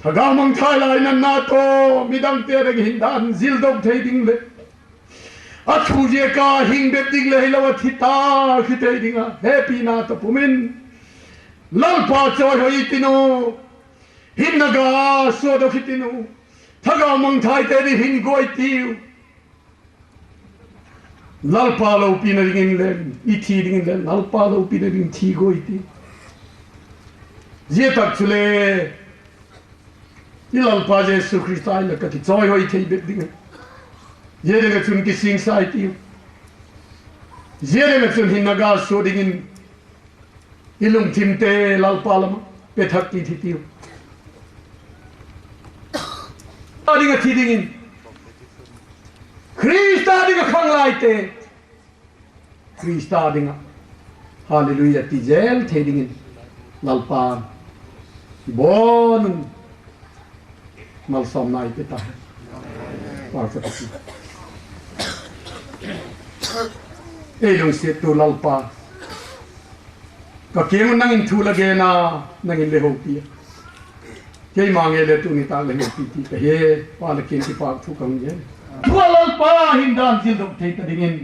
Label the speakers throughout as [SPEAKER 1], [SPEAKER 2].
[SPEAKER 1] thagao mang thai lai na na to midang te reg hindan zil dok thei ding le a thu je ka hing bet ding le hilawa thita khitei dinga happy na to pumin lalpa choi hoi tino hinnaga so do khitinu thagao mang thai te ri hin goi tiu lalpa lo pina ring len I thi ring len lalpa lo pina ring thi goi ti je tak chule I lalpa Jesu Christai la ka ki choi hoi thei bet ding je de chun ki sing sai ti je de chun hinnaga so ding ilung timte lalpa lama pethak ti thi ti adinga thi ding Krista dinga khang lai te Krista dinga hallelujah ti zel the ding lalpa bon mal som nai te ta par sa ti elung se tu lalpa ka kemu nangin thu lage na nangin le ho pi ke mange le tu ni ta le pi ti ka he pa le kin ti pa thu kang je lalpa hindan jil dok thei ta dingin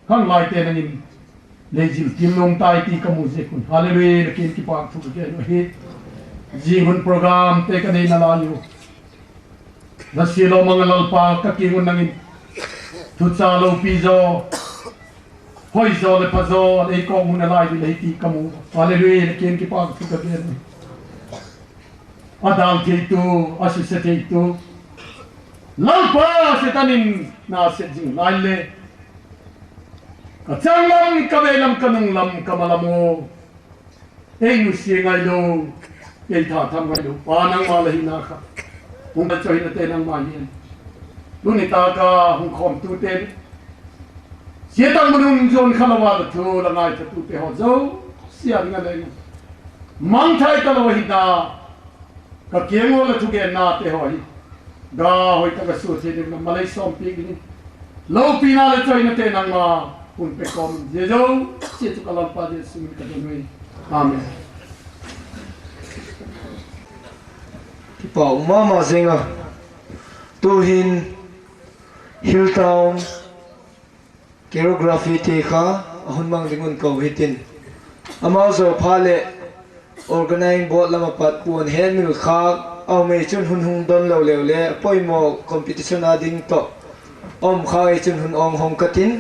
[SPEAKER 1] khang lai te nangin le jil kim long tai ti ka mu je kun hallelujah le kin ti pa thu ke no he जीवन program te ka nei na la yu rasilo mga lalpa ka kingun nangin thu cha lo pi zo hoi zo le pa zo le ko mu na lai le ti ka mu hallelujah le kin ki pa thu ka ke no adal ke tu asu se te tu lalpa se tanin na se jing lai le ka changlam ka velam kanung lam kamalamu ei nu si ngai lo ei tha tham ngai lo pa nang ma le hina kha hung da choi na te nang ma yin lu ni ta ka hung khom tu te sia tang munung zon khalawa da thu la ngai ta tu te ho zo sia nga le mang thai ta lo hi da ka kiengo la thu ge na te ho hi da hoi ta ka su se ni ma le som pi ni lo pi na le choi na te nang ma hung pe kom je zo sia tu ka la pa de su ka de noi amen
[SPEAKER 2] Bảo mama zinga tu hin Hilltown choreography te kha hun mang dingun ko hitin amao zo phale organizing board lama pat puan hen mil kha aw me chun hun hung don lo le le poimo competition ading to om kha chun hun ong hong katin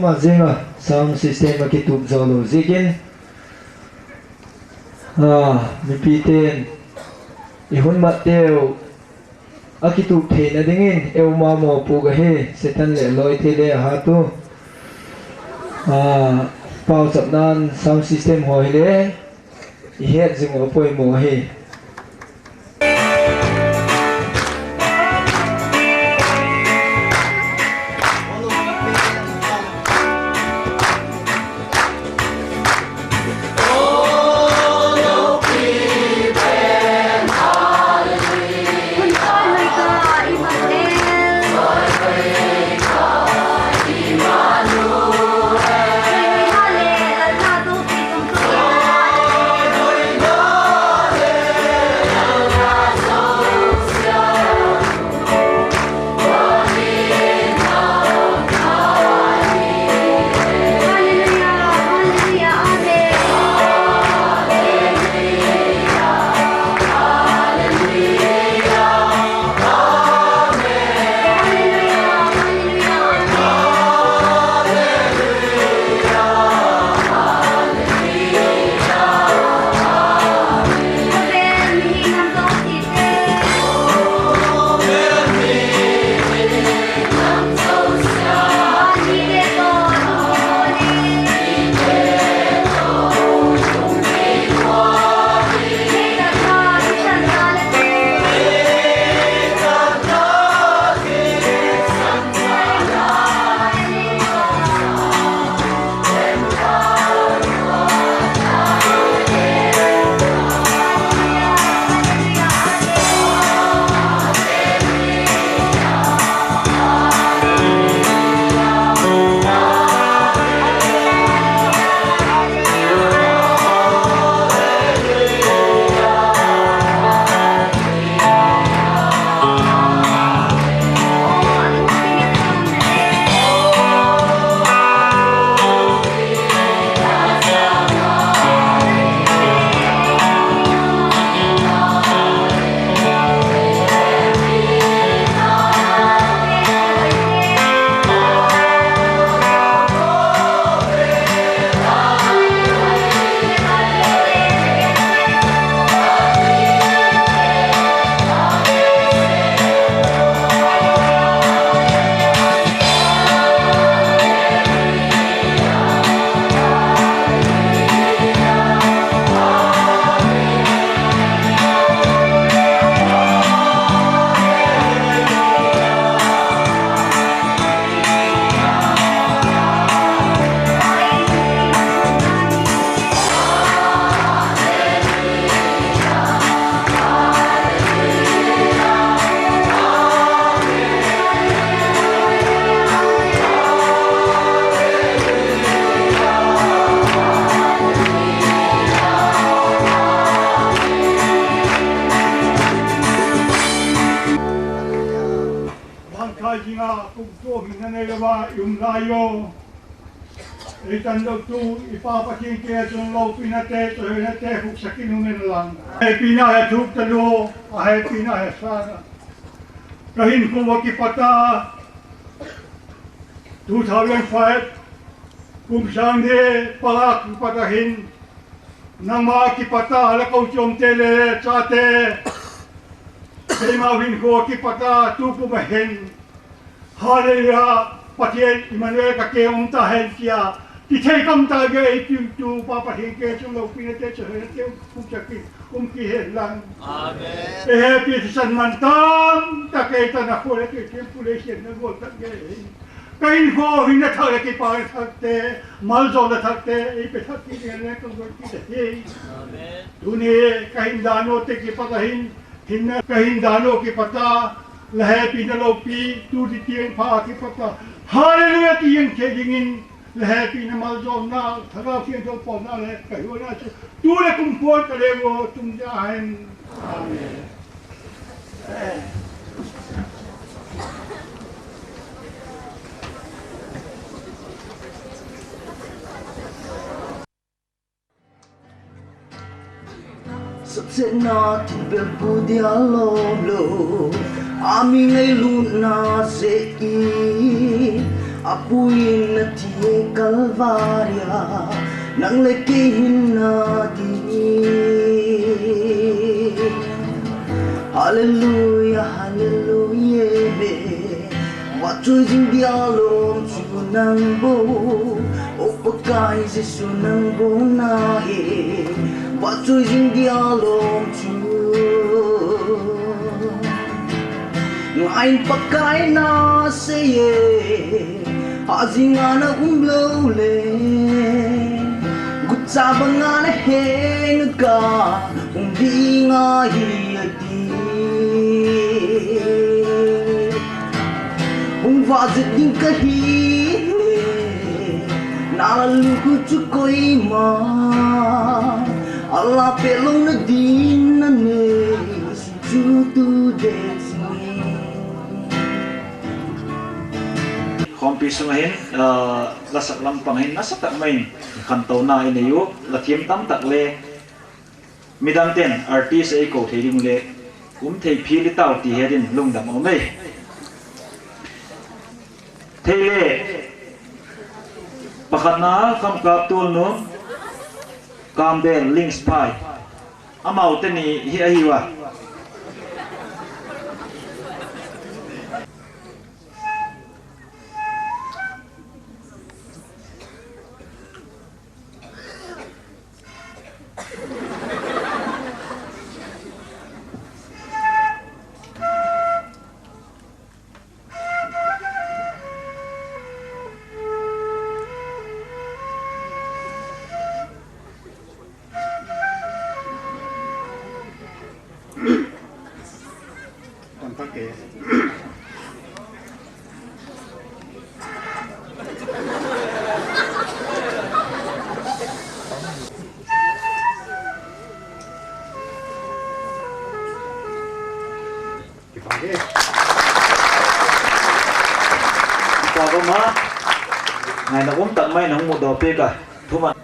[SPEAKER 2] mà zinga sound system mà kitub zolo zikin mi piten ihun mateo akitub the na dingin eu ma mo puga he setan le loi the le ha tu pau chap nan sound system hoi le i het zingo poi mo he
[SPEAKER 3] Layo, itando tu ipapaking kaya itong law pinate, to hinate, huksakin humin lang. Ay pinahe tuk talo, ay pinahe sana. Kahin ko wakipata, 2005, kung saan di palak patahin, nang makipata, halakaw siyong tele, tsate, kay mawin ko wakipata, tupumahin, Hallelujah. Patien Emmanuel ka ke tahen kia ti thei kam ta ge tu papa he ke chung lo pi te che te ku cha ki ki he lang amen e pi san man tam ta ke ta na ko le ke pu le shen na go ta ge kai ho hin na tha le ke pa thak te mal zo na thak te e pe thak ki ge le ko go ki te he amen tu ne kai dano te ki pa hin na kai dano ki pata lahe pi na lo pi tu di tieng pa ki pata Hallelujah tiang kedingin lahat inamal zon na thagaw siya do po na lahat kayo na siya tule kumpon kalewo tungjahan amen
[SPEAKER 4] Sabse natin berbudi aloblo Aming ay luna se i apuin na tiye kalvarya nang lekihin natin. Hallelujah, hallelujah, be. Watchoy jing dialog sunang bo, o pagkay si sunang bo nahi. Watchoy jing dialog ngayon pagkay na siye, hazing nga na umlole. Gutsabang nga na heng ka, di nga hiyati. Kung vazit din kahili, nalulungkot ko'y ma. Allah pelong na din na ne, sujudu desi.
[SPEAKER 5] Kompis ngahin, lasak lampanghin, nasa takmain kantaw na inayo, latiem tam takle, midangten artist ay ko thei mule, thei phili tau ti hedin lungdam omei. Thei le, pakana kam kaptul no, kamben links pai, amau teni hi ahiwa.
[SPEAKER 3] Pakai.
[SPEAKER 5] Ikaw ko ma, ngayon akong takmay ng mudope ka, tuman.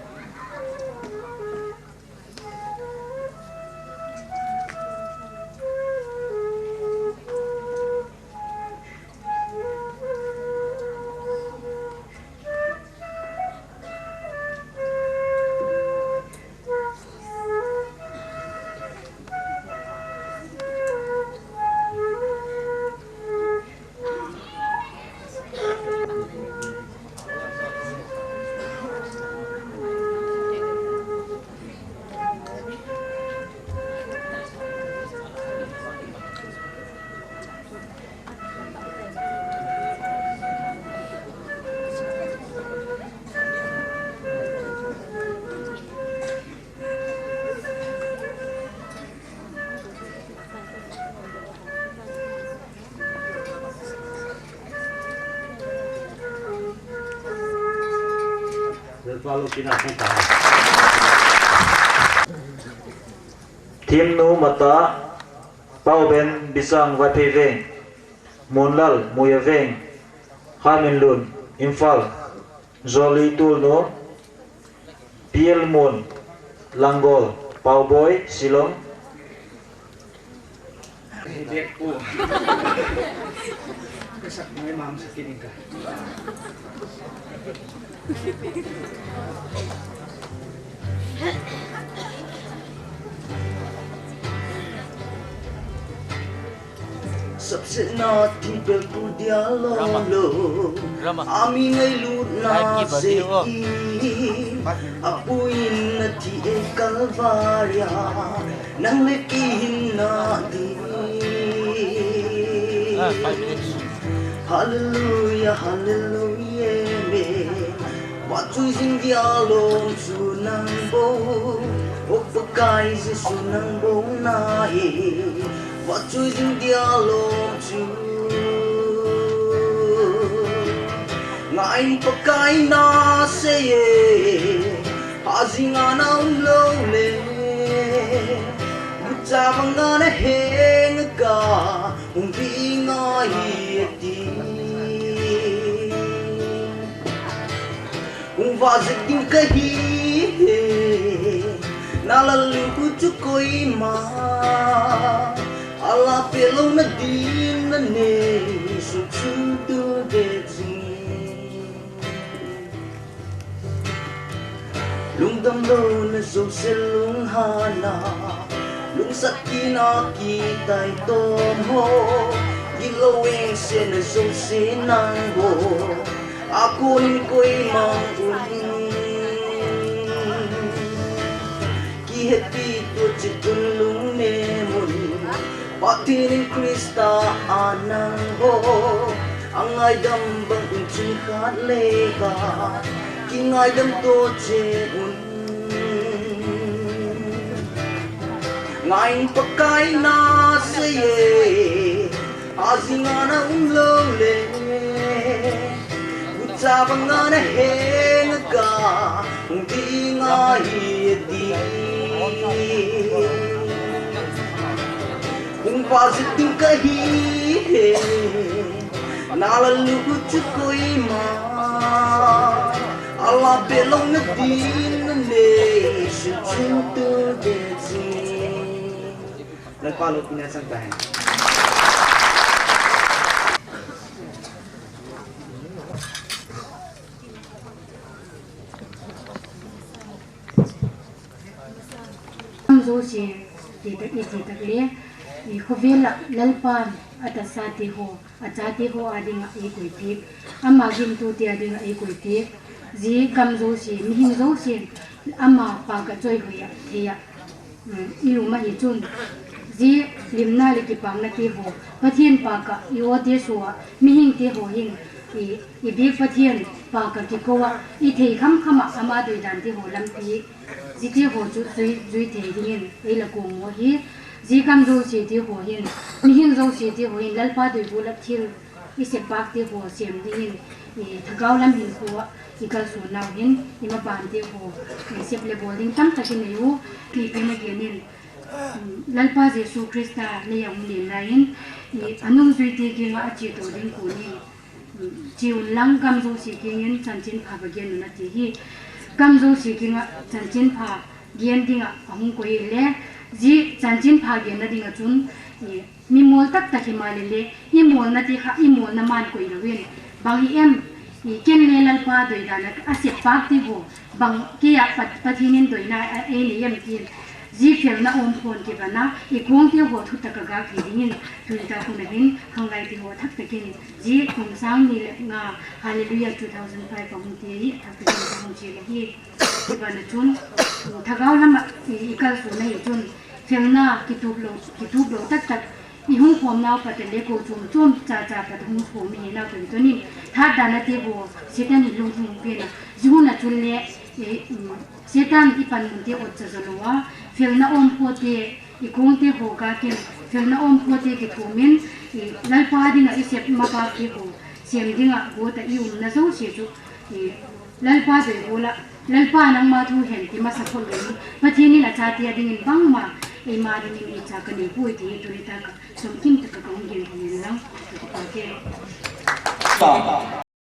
[SPEAKER 5] Tim nu mata pau ben bisang wapi veng monlal muya veng hamin lun Imphal zoli tul nu piel mon langgol pau boy Silong
[SPEAKER 2] Kesak memang sekini kah?
[SPEAKER 4] सबसे नाती पे पुदिया लो आमी ngay lut na se apuin na ti e kalvarya nang lekihin natin. Hallelujah, hallelujah, me. Watchoy jing dialog sunang bo, o pagkay si sunang bo nahi. Watchoy jing dialog ngayon pagkay na siye, hazing nga na umlole. Gutsabang nga na heng ka, di nga hiyati. Kung vazit din kahihi, nalalungkot ko'y ma. Allah pelong na din na ne, sujudu desi. dam lo na so selung hana lung sakina kita tom ho gilaweng sen na so sinang ho ako nin ko'y mangulin kihepito chitulung nemon pati nin Krista anang ho ang ay dambang unchin khat leka kingay dam to cheun ngayon pagkay na saye azinga na umlole utsabang nga na hengaga kung di nga hiyati kung positive kahihe nalalugod ko'y ma ala belong na din na nation to nagpalot pinasang tayo.
[SPEAKER 6] Zosi tidak le ni khovela lalpan atasati ho achati ho adinga equity ama gim tu ti adinga equity ji kam zosi mihin zosi ama pa ka choi hoya theya iu ma hi chun ji limna le ki pang na ti ho pathian pa ka yo de so mihin te ho hin i bi pathian pa ka ki ko wa i thei kham khama ama doi dan ti ho lam pi ji ti ho chu zui thei hin e la ko mo hi ji kam zo si ti ho hin mihin zo si ti ho hin lalpa doi bu la thil i se pak ti ho sem di hin i thagau lam hin ko i kal su naw hin i ma ban ti ho i se ple boarding tam takin yu pi pe ma gen hin lalpa Jesu Krista le yang le lain i anung zui ti ki ma achi to ding ko ni chiu lang kam zo si ki yin chan chin pha ba gen na ti hi kam zo si ki nga chan chin pha gen ding a hong ko i le ji chan chin pha gen na ding a chun mi mol tak ta hi ma le le i mol na ti kha i mol na man ko i lo wen bang i em i ken le lalpa doi da na a se pak ti ho bang ki ya pathinin doi na e le yem ki ji fel na om phone ki bana i kong ti ho thu ta ka ga ki dingin thu ta ku na hin hangai ti ho thak ta kin ji kum sang ni nga hallelujah 2005 ka hum ti thak ta kin hum chi le hi ki bana chun thagau lam i kal su na hi chun fel na ki tu lo tak tak i hung khom naw pa te le ko chum cha cha pa hung khom mi na ko to ni tha da na ti ho setan ni lung thung pe na ju na chun le setan i pan mun ti ot cha zalowa fel na om po te i kong te ho ka kin fel na om po te ki thumin i lal pa ding a isep ma pa ki ho sem ding a go ta i na zo se chu i lal pa de ho la lal pa nang ma thu hen ti ma sa khol ni pathini na cha ti ding in bang ma e ma ding ni cha ka ni pui ti tu ri ta ka som kim ta ka kong gen ni lang ta ka ke